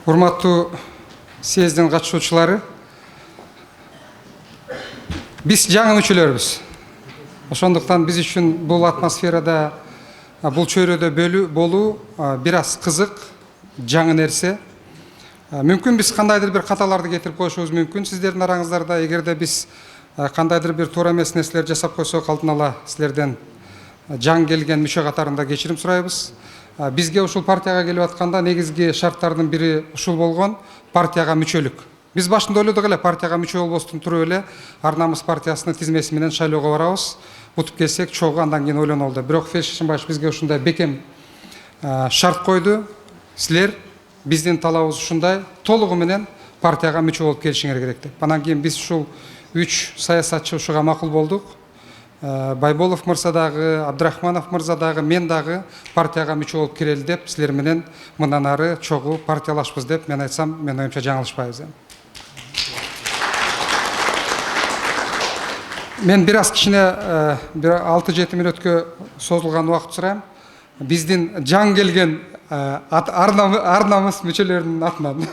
Урматтуу съездин катышуучулары, биз жаңы мүчөлөрбүз. Ошондуктан биз үчүн бул атмосферада, бул чөйрөдө болуу бир аз кызык, жаңы нерсе. Мүмкүн биз кандайдыр бир каталарды кетирип коюшубуз мүмкүн сиздердин араңыздарда. Эгерде биз кандайдыр бир туура эмес нерселер жасап койсок, алдын ала силерден жаңы келген мүчө катарында кечирим сурайбыз. Бизге ушул партияга келип атканда негизги шарттардын бири ушул болгон: партияга мүчөлүк. Биз башында ойлодук эле, партияга мүчө болбостон туруп эле Ар намыс партиясынын тизмеси менен шайлоого барабыз. Утуп келсек чогуу, андан кийин ойлонолду. Бирок Фелиш Шашымбаев бизге ушундай бекем шарт койду: силер биздин талабыбыз ушундай, толугу менен партияга мүчө болуп келишиңер керек деп. Анан кийин биз ушул 3 саясатчы ушуга макул болдук. Байболов мырза дагы, Абдрахманов мырза дагы, мен дагы партияга мүчө болуп кирели деп, силер менен мындан ары чогуу партиялашпыз деп мен айтсам, мен оюмча жаңылышпайбыз. Мен бир аз кичине 6-7 мүнөткө созулган убакыт сурайм. Биздин жаңы келген Ар намыс мүчөлөрүнүн атынан.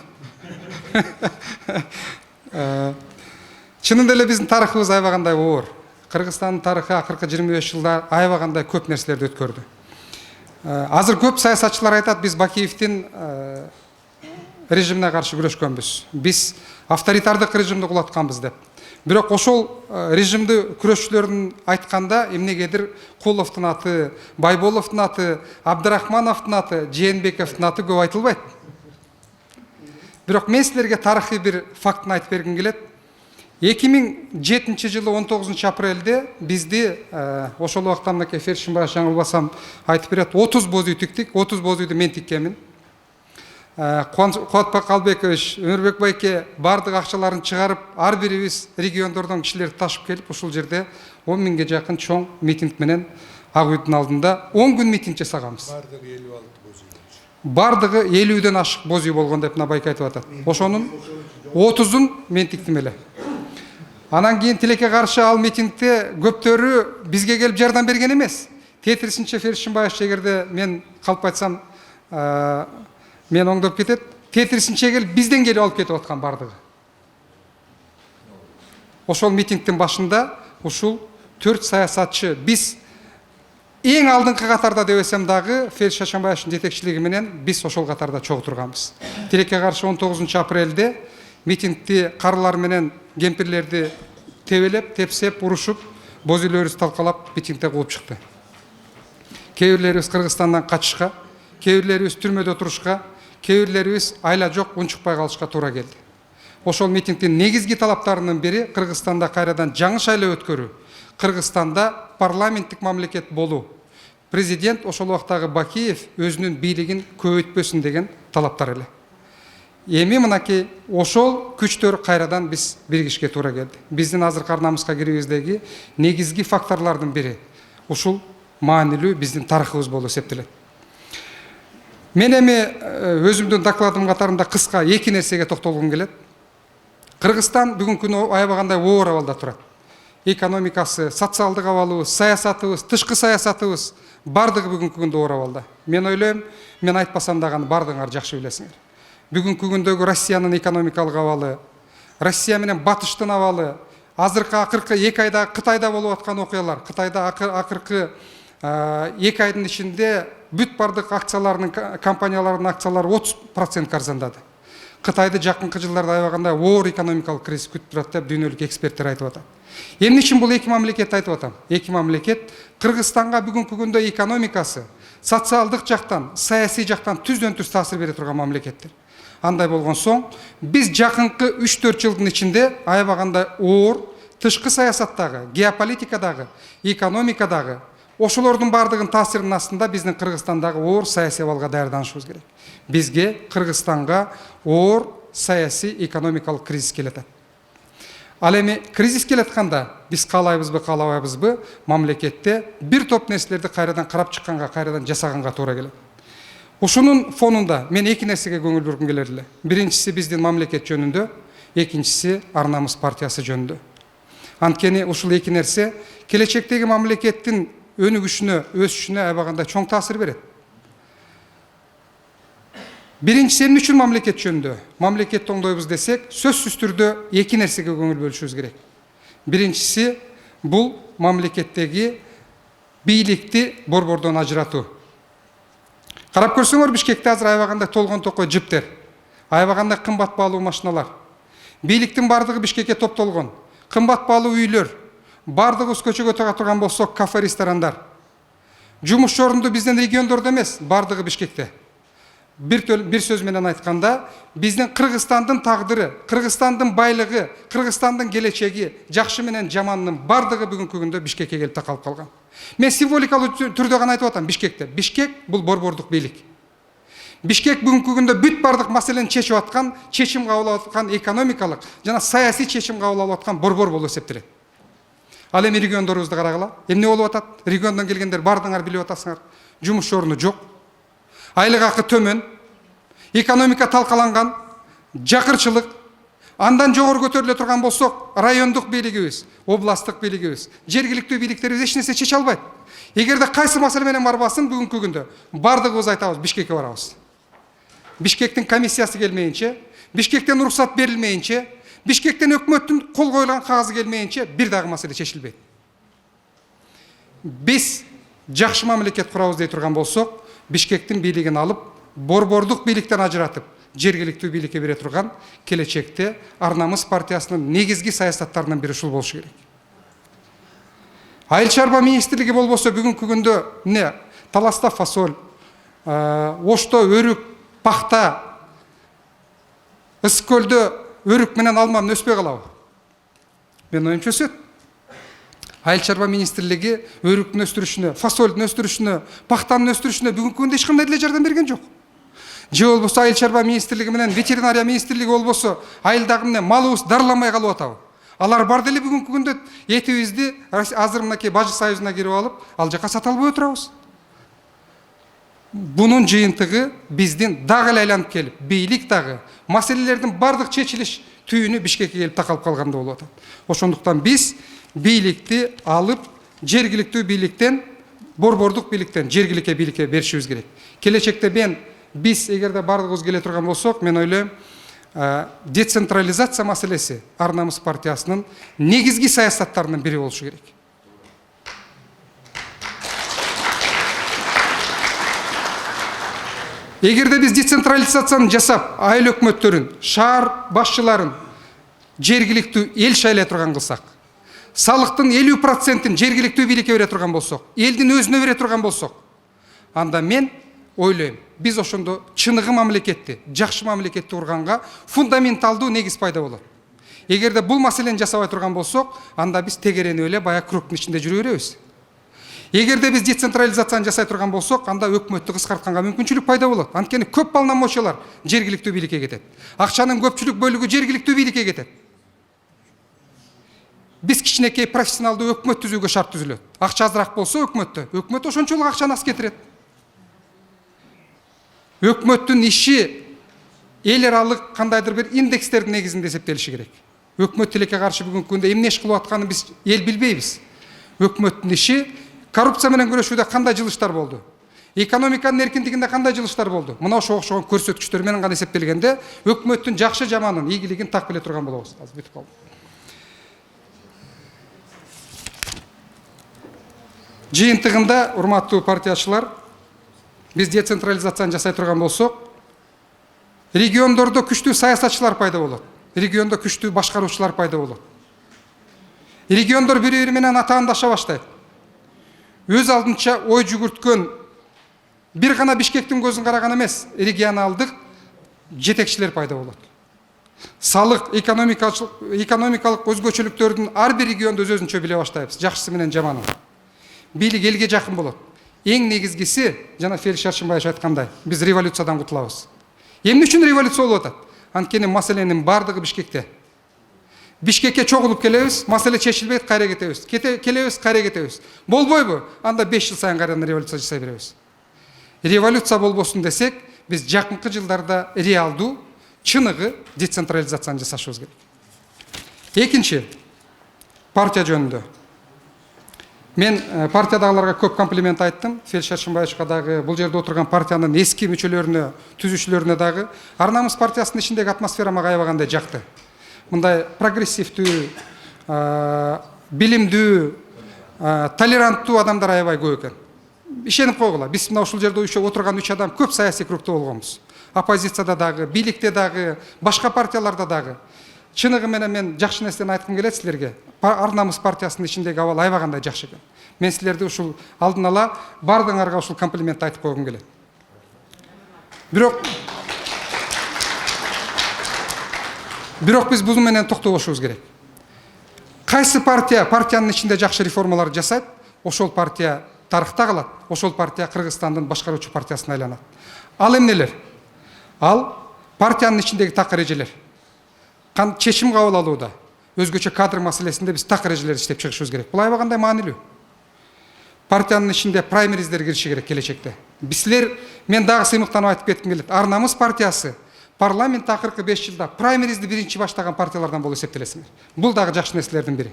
Чынында эле биздин тарыхыбыз аябагандай оор. Кыргызстандын тарыхы акыркы 25 жылда аябагандай көп нерселерди өткөрдү. Азыр көп саясатчылар айтат, биз Бакиевдин режимине каршы күрөшкөнбүз. Биз авторитардык режимди кулатканбыз деп. Бирок ошол режимди күрөшчүлөрдүн айтканда эмнегедир Куловдун аты, Байболовдун аты, Абдрахмановдун аты, Жээнбековдун аты көп айтылбайт. Бирок мен силерге тарыхый бир фактын айтып бергим келет. 2007 жылы 19 апрелде бизди ошол убакта мынакей Фелиш Шашымбаев жаңылбасам айтып берет, 30 боз үй тиктик. 30 боз үйдү мен тиккенмин. Кубатбек Албекович, Өмүрбек байке бардык акчаларын чыгарып, ар бирибиз региондордон кишилерди ташып келип, ушул жерде 10 миңге жакын чоң митинг менен Ак үйдүн алдында 10 күн митинг жасаганбыз. Бардыгы 50ден ашык боз үй болгон деп байке айтып атат. Ошонун 30-ун мен тиктим эле. Анан кийин тилекке каршы ал митингде көптөрү бизге келип жардам берген эмес. Тетирисинче Фелиш Шашымбаев, эгерде мен калп айтсам, мен оңдоп кетет. Тетирисинче келип бизден келип алып кетип аткан бардыгы. Ошол митингдин башында ушул 4 саясатчы, биз эң алдыңкы катарда дебесем дагы Фелиш Шашымбаевдин жетекчилиги менен биз ошол катарда чогуу турганбыз. Тилекке каршы 19 апрелде митингди карылар менен кемпирлерди тебелеп, тепсеп, урушуп, боз үйлөрүбүздү талкалап митингде кууп чыкты. Кээ бирлерибиз Кыргызстандан качышка, кээ бирлерибиз түрмөдө турушка, кээ бирлерибиз айла жок унчукпай калышка туура келди. Ошол митингдин негизги талаптарынын бири Кыргызстанда кайрадан жаңы шайлоо өткөрүү, Кыргызстанда парламенттик мамлекет болуу, президент ошол убактагы Бакиев өзүнүн бийлигин көбөйтпөсүн деген талаптар эле. Эми мынакей ошол күчтөр кайрадан биз биригишке туура келди. Биздин азыркы Ар намыска кирүүбүздөгү негизги факторлордун бири ушул маанилүү биздин тарыхыбыз болуп эсептелет. Мен эми өзүмдүн докладым катарында кыска 2 нерсеге токтолгум келет. Кыргызстан бүгүнкү күнү аябагандай оор абалда турат. Экономикасы, социалдык абалыбыз, саясатыбыз, тышкы саясатыбыз бардыгы бүгүнкү күндө оор абалда. Мен ойлойм, мен айтпасам дагы бардыгыңар жакшы билесиңер. Бүгүнкү күндөгү Россиянын экономикалык абалы, Россия менен Батыштын абалы, акыркы 2 айда Кытайда болуп аткан окуялар, Кытайда акыркы 2 айдын ичинде бүт бардык акцияларынын, компаниялардын акциялары 30% арзандады. Кытайды жакынкы жылдарда аябагандай оор экономикалык кризис күтүп турат деп дүйнөлүк эксперттер айтып атат. Эмне үчүн бул 2 мамлекетти айтып атам? 2 мамлекет Кыргызстанга бүгүнкү күндө экономикасы, социалдык жактан, саясий жактан түздөн-түз таасир бере турган мамлекеттер. Андай болгон соң, биз жакынкы 3-4 жылдын ичинде аябагандай оор тышкы саясаттагы, геополитикадагы, экономикадагы ошолордун бардыгын таасиринин астында биздин Кыргызстандагы оор саясий абалга даярданышыбыз керек. Бизге Кыргызстанга оор саясий экономикалык кризис келет. Ал эми кризис келатканда биз каалайбызбы, каалабайбызбы, мамлекетте бир топ нерселерди кайрадан карап чыкканга, кайрадан жасаганга туура келет. Ушунун фонунда мен 2 нерсеге көңүл бургум келет эле. Биринчиси биздин мамлекет жөнүндө, экинчиси Ар намыс партиясы жөнүндө. Анткени ушул 2 нерсе келечектеги мамлекеттин өнүгүшүнө, өсүшүнө аябагандай чоң таасир берет. Биринчиси эмне үчүн мамлекет жөнүндө? Мамлекетти оңдойбуз десек, сөзсүз түрдө эки нерсеге көңүл бөлүшүбүз керек. Биринчиси бул мамлекеттеги бийликти борбордон ажыратуу. Карап көрсөңөр, Бишкекте азыр аябагандай толгон токой жиптер, аябагандай кымбат баалуу машиналар. Бийликтин бардыгы Бишкекке топтолгон. Кымбат баалуу үйлөр, бардыгыбыз көчөгө чыга турган болсок, кафе, ресторандар. Жумуш орунду биздин региондордо эмес, бардыгы Бишкекте. Bir söz менен айтканда, биздин Кыргызстандын тагдыры, Кыргызстандын байлыгы, Кыргызстандын келечеги, жакшы менен жамандын бардыгы бүгүнкү күндө Бишкекке келип такалып калган. Мен символикалуу түрдө гана айтып атам Бишкекте. Бишкек бул борбордук бийлик. Бишкек бүгүнкү күндө бүт бардык маселени чечип аткан, чечим кабыл алып аткан экономикалык жана саясий чечим кабыл алып аткан борбор болуп эсептелет. Ал эми региондорубузду карагыла. Эмне болуп атат? Региондон келгендер бардыңар билип атасыңар. Жумуш орну жок. Айлык акы төмөн, экономика талкаланган, жакырчылык, андан жогору көтөрүлө турган болсок, райондук бийлигибиз, областтык бийлигибиз, жергиликтүү бийликтерибиз эч нерсе чече албайт. Эгерде кайсы маселе менен барбасын, бүгүнкү күндө бардыгыбыз айтабыз, Бишкекке барабыз. Бишкектин комиссиясы келмейинче, Бишкектен уруксат берилмейинче, Бишкектен өкмөттүн кол коюлган кагазы келмейинче бир дагы маселе чечилбейт. Биз жакшы мамлекет курабыз дей турган болсок, Бишкектин бийлигин алып, борбордук бийликтен ажыратып, жергиликтүү бийликке бере турган келечекте Ар Намыс партиясынын негизги саясаттарынын бири ушул болушу керек. Айыл чарба министрлиги болбосо бүгүнкү күндө эмне? Таласта фасоль, Ошто өрүк, пахта, Ысык көлдө өрүк менен алма өспөй калабы? Мен оюмча өсөт. Айыл чарба министрлиги өрүктүн өстүрүшүнө, фасолдун өстүрүшүнө, пахтанын өстүрүшүнө бүгүнкү күндө эч кандай деле жардам берген жок. Же болбосо айыл чарба министрлиги менен ветеринария министрлиги болбосо айылдагы эмне малыбыз дарыламай калып атабы? Алар бар деле бүгүнкү күндө этибизди азыр мынакей Бажы союзуна кирип алып, ал жака сата албай отурабыз. Бунун жыйынтыгы биздин дагы эле айланып келип, бийлик дагы маселелердин бардык чечилиш түйүнү Бишкекке келип такалып калганда болуп атат. Ошондуктан биз бийликти алып, жергиликтүү бийликтен, борбордук бийликтен жергиликтүү бийликке беришибиз керек. Келечекте биз эгерде бардыгыбыз келе турган болсок, мен ойлойм, децентрализация маселеси Ар Намыс партиясынын негизги саясаттарынын бири болушу керек. Эгерде биз децентрализацияны жасап, айыл өкмөттөрүн, шаар башчыларын жергиликтүү эл шайлай турган кылсак, салыктын 50%-ин жергиликтүү бийликке бере турган болсок, элдин өзүнө бере турган болсок, анда мен ойлойм, биз ошондо чыныгы мамлекетти, жакшы мамлекетти курганга фундаменталдуу негиз пайда болот. Эгерде бул маселени жасабай турган болсок, анда биз тегеренип эле баягы кругтун ичинде жүрө беребиз. Эгерде биз децентрализацияны жасай турган болсок, анда өкмөттү кыскартканга мүмкүнчүлүк пайда болот. Анткени көп балнамочолор жергиликтүү бийликке кетет. Акчанын көпчүлүк бөлүгү жергиликтүү бийликке кетет. Биз кичинекей профессионалдуу өкмөт түзүүгө шарт түзүлөт. Акча азыраак болсо өкмөт ошончолук акчаны аз кетирет. Өкмөттүн иши эл аралык кандайдыр бир индекстердин негизинде эсептелиши керек. Өкмөт тилекке каршы бүгүнкү күндө эмне иш кылып атканын биз эл билбейбиз. Өкмөттүн иши коррупция менен күрөшүүдө кандай жылыштар болду? Экономиканын эркиндигинде кандай жылыштар болду? Мына ошого окшогон көрсөткүчтөр менен гана эсептелгенде өкмөттүн жакшы жаманын, ийгилигин так биле турган болобуз. Азыр бүтүп калды. Жыйынтыгында, урматтуу партиячылар, биз децентрализацияны жасай турган болсок, региондордо күчтүү саясатчылар пайда болот. Региондо күчтүү башкаруучулар пайда болот. Региондор бири-бири менен атаандаша баштайт. Өз алдынча ой жүгүрткөн, бир гана Бишкектин көзүн караган эмес, регионалдык жетекчилер пайда болот. Салык, экономикалык өзгөчөлүктөрдүн ар бир регионду өзүнчө биле баштайбыз, жакшысы менен жаманын. Бийлик элге жакын болот. Эң негизгиси, жана Фелix Шаршымбаевич айткандай, биз революциядан кутулабыз. Эмне үчүн революция болуп атат? Анткени маселенин бардыгы Бишкекте. Бишкекке чогулуп келебиз, маселе чечилбейт, кайра кетебиз. Келебиз, кайра кетебиз. Болбойбу? Анда 5 жыл сайын кайрадан революция жасай беребиз. Революция болбосун десек, биз жакынкы жылдарда реалдуу, чыныгы децентрализацияны жасашыбыз керек. Экинчи, партия жөнүндө. Мен партиядағыларға көп комплимент айттым. Фелиш Шаршымбаевичка дагы, бул жерде отурган партиянын эски мүчөлөрүнө, түзүүчүлөрүнө дагы Ар намыс партиясынын ичиндеги атмосфера мага аябагандай жакты. Мындай прогрессивдүү, билимдүү, толеранттуу адамдар аябай көп экен. Ишенип койгула. Биз мына ушул жерде отурган 3 адам көп саясий кругта болгонбуз. Оппозицияда дагы, бийликте дагы, башка партияларда дагы. Чыныгы менен мен жакшы нерсени айткым келет силерге. Ар намыс партиясынын ичиндеги абал аябагандай жакшы экен. Мен силерди ушул алдын ала бардыңарга ушул комплимент айтып койгум келет. Бирок биз бул менен токтобошубуз керек. Кайсы партиянын ичинде жакшы реформалар жасайт, ошол партия тарыхта калат, ошол партия Кыргызстандын башкаруучу партиясына айланат. Ал эмнелер? Ал партиянын ичиндеги так эрежелер. Чечим кабыл алууда, өзгөчө кадр маселесинде биз так эрежелер иштеп чыгышыбыз керек. Бул аябагандай маанилүү. Партиянын ичинде праймериздер кириши керек келечекте. Силер, мен дагы сыймыктанып айтып кетким келет. Ар намыс партиясы парламент акыркы 5 жылда праймеризди биринчи баштаган партиялардан болуп эсептелесиңер. Бул дагы жакшы нерселердин бири.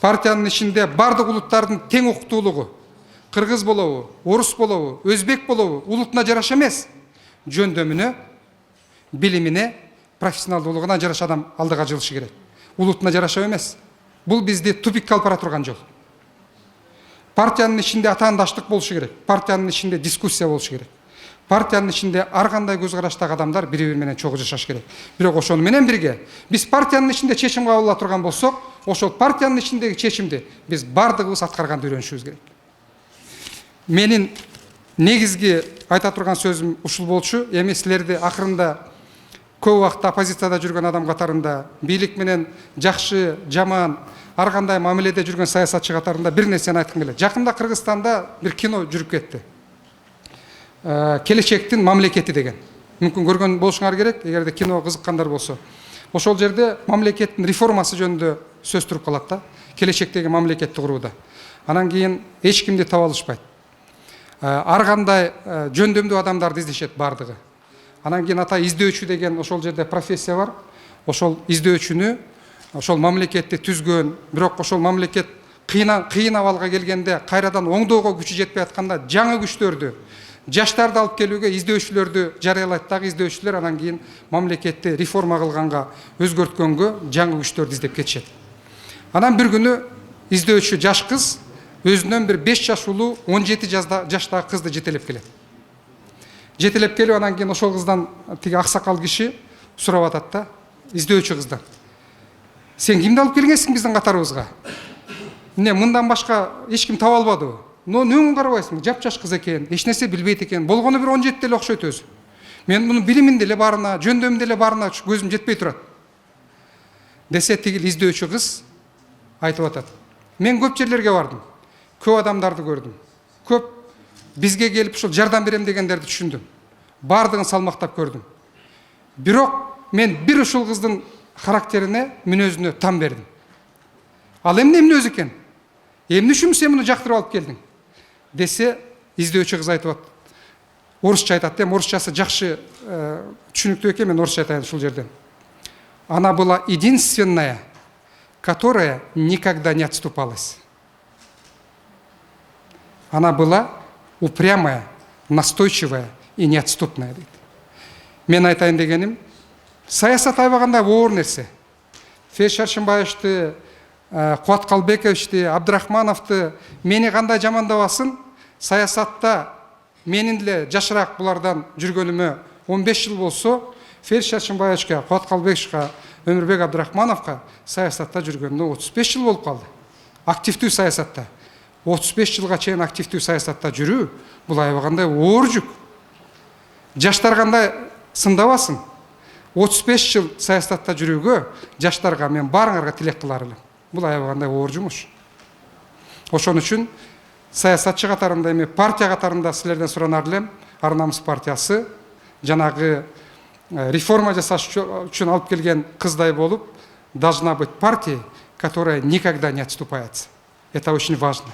Партиянын ичинде бардык улуттардын тең укуктуулугу, кыргыз болобу, орус болобу, өзбек болобу, улутуна жараша эмес, жөндөмүнө, билимине, профессионалдуулугуна жараша адам алдыга жылышы керек. Улутуна жараша эмес. Бул бизди тупикке алып бара турган жол. Партиянын ичинде атаандаштык болушу керек. Партиянын ичинде дискуссия болушу керек. Партиянын ичинде ар кандай көз караштагы адамдар бири-бири менен чогуу жашаш керек. Бирок ошону менен бирге биз партиянын ичинде чечим кабыл ала турган болсок, ошол партиянын ичиндеги чечимди биз бардыгыбыз аткарганды үйрөнүшүбүз керек. Менин негизги айта турган сөзүм ушул болчу. Эми силерди акырында көп убакытта оппозицияда жүргөн адам катарында, бийлик менен жакшы, жаман, ар кандай мамиледе жүргөн саясатчы катарында бир нерсени айткым келет. Жакында Кыргызстанда бир кино жүрүп кетти. Келечектин мамлекети деген. Мүмкүн көргөн болушуңар керек, эгерде кино кызыккандар болсо. Ошол жерде мамлекеттин реформасы жөнүндө сөз туруп калат да, келечектеги мамлекетти курууда. Анан кийин эч кимди таба алышпайт. Ар кандай жөндөмдүү адамдарды издешет бардыгы. Анан кийин ата издөөчү деген ошол жерде профессия бар. Ошол издөөчүнү, ошол мамлекетти түзгөн, бирок ошол мамлекет кыйын абалга келгенде кайрадан оңдоого күчү жетпей атканда жаңы күчтөрдү, жаштарды алып келүүгө издөөчүлөрдү жарыялайт дагы, издөөчүлөр анан кийин мамлекетти реформа кылганга, өзгөрткөнгө жаңы күчтөрдү издеп кетишет. Анан бир күнү издөөчү жаш кыз өзүнөн бир 5 жаш улуу 17 жаштагы кызды жетелеп келет. Жетелеп келип, анан кийин ошол кыздан тиги аксакал киши сурап атат да, издөөчү кыздан: "Сен кимди алып келгенсиң биздин катарыбызга? Эмне мындан башка эч ким таба албадыбы? Нөңүн карабайсың? Жапжаш кыз экен, эч нерсе билбейт экен. Болгону бир 17 эле окшойт өзү. Мен мунун билимин деле барына, жөндөмүн деле барына көзүм жетпей турат." Десе, тигил издөөчү кыз айтып атат: "Мен көп жерлерге бардым. Көп адамдарды көрдүм. Көп бизге келип ушул жардам берем дегендерди түшүндүм. Бардыгын салмактап көрдүм. Бирок мен бир ушул кыздын характерине, мүнөзүнө там бердим. Ал эмне мүнөз экен? Эмне үчүн сен муну жактырып алып келдиң?" Десе, издөөчү кыз айтып атат. Орусча айтат, орусчасы жакшы түшүнүктүү экен, мен орусча айтайын ушул жерден. "Она была единственная, которая никогда не отступалась. Она была упрямая, настойчивая и неотступная." дейт. Мен айтайын дегеним, саясат аябагандай оор нерсе. Фелиш Шаршымбаевичти, Кубат Калбековичти, Абдрахмановду мени кандай жамандабасын, саясатта менин деле жашыраак булардан жүргөнүмө 15 жыл болсо, Фелиш Шаршымбаевичке, Кубат Калбековичке, Өмүрбек Абдрахмановго саясатта жүргөнүнө 35 жыл болуп калды. Активдүү саясатта. 35 жылга чейин активдүү саясатта жүрүү, бул аябагандай оор жүк. Жаштар кандай сындабасын. 35 жыл саясатта жүрүүгө жаштарга мен баарыңарга тилек кылар элем. Бул аябагандай оор жумуш. Ошон үчүн саясатчы катарында эми партия катарында силерден суранар элем, Ар намыс партиясы жанагы реформа жасаш үчүн алып келген кыздай болуп, должна быть партия, которая никогда не отступается. Это очень важно.